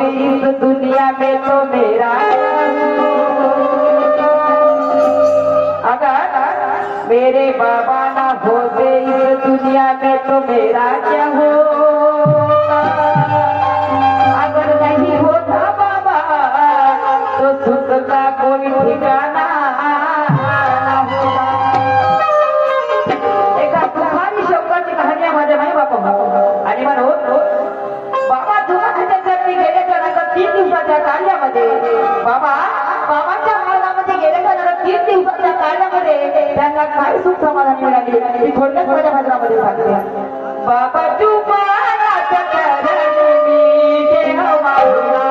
इस दुनिया में तो मेरा, अगर मेरे बाबा ना होते इस दुनिया में तो मेरा क्या होता। अगर नहीं होता बाबा तो सुख का कोई ठिकाना ना होता। एका तुम्हारी शौकाची कहाणी माझ्या माई बापा आणि म्हणून बाबा दुकानाच्या चरणी गेल्याच्या नंतर 3 दिवसाच्या कार्यामध्ये बाबाच्या मार्गामध्ये गेल्याच्या नंतर 3 दिवसाच्या कार्यामध्ये त्यांना काय सुख समाधान मिळाली ती थोडक्यात माझ्या पत्रामध्ये सांगते। बाबा तुम्हाराच्या चरणी मी देह मागला,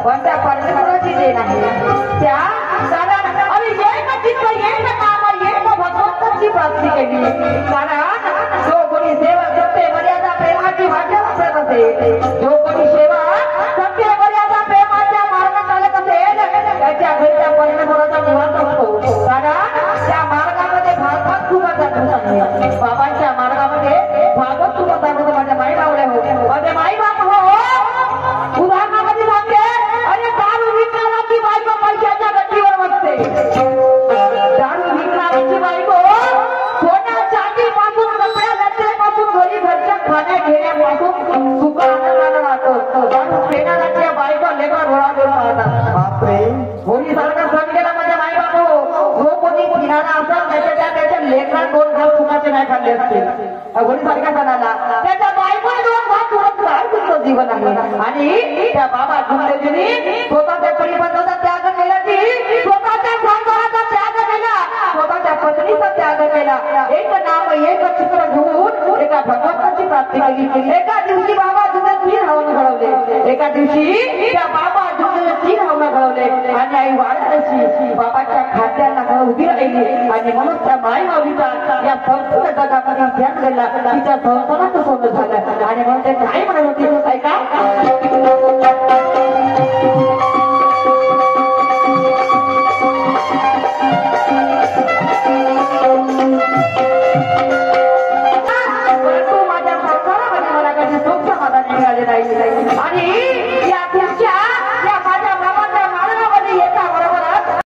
पण त्या परमेश्वराची देण आहे। त्या कारण आम्ही येणं चित्त येणं काम येणं भगवंताची प्राप्ती केली। कारण जो कोणी सेवा करते असते. जो कोणी सेवा सत्य मर्यादा प्रेमाच्या मार्गात चालत असेल त्याच्या घरच्या परिणामाचा निवास असतो. कारण त्या मार्गामध्ये भागवत तुमचा आहे. बाबांच्या मार्गामध्ये भागवत तुमचा माझ्या माई बावल्या हो, माझे माई बाप हो. उदाहरणामध्ये सांगते, अरे दारू विकणाराची बायको पैशाच्या गट्टीवर बसते. दारू विकणाराची बायको सोन्या चांदी पासून कपड्या लत्यापासून घरी घरच्या खाण्या घेण्यापासून सुख आनंदानं राहतो. दारू पिणाराच्या बायको लेकर घोडा देऊन राहतात. बापरे, होळी सारखा सण केला माझ्या माई बाप हो. जो कोणी पिणारा असत त्याच्या लेकरात 2 घास सुखाचे नाही खाल्ले असते. होळी सारख्या सणाला त्याच्या बायको 2 घास सुखाचे काय तुमचं जीवन आहे. आणि त्या बाबा जुमलेजीने स्वतःच्या परिबंधाचा त्याग केला, की स्वतःच्या संसाराचा त्याग केला, स्वतःच्या पत्नीचा त्याग केला. एक नाम एक चित्र घेऊन एका भगवंताची प्राप्ती केली. एका दिवशी बाबा जुने 3 हवन घडवले. एका दिवशी त्या बाबा जुने 3 हवन घडवले. आणि आई वाढायची बाबाच्या खात्याला उभी राहिली. आणि म्हणून त्या माई माऊलीचा या संपूर्ण जगामध्ये ध्यान केला. तिच्या संसाराचं सोनं झालं. आणि म्हणून ते काय म्हणत होती ऐका,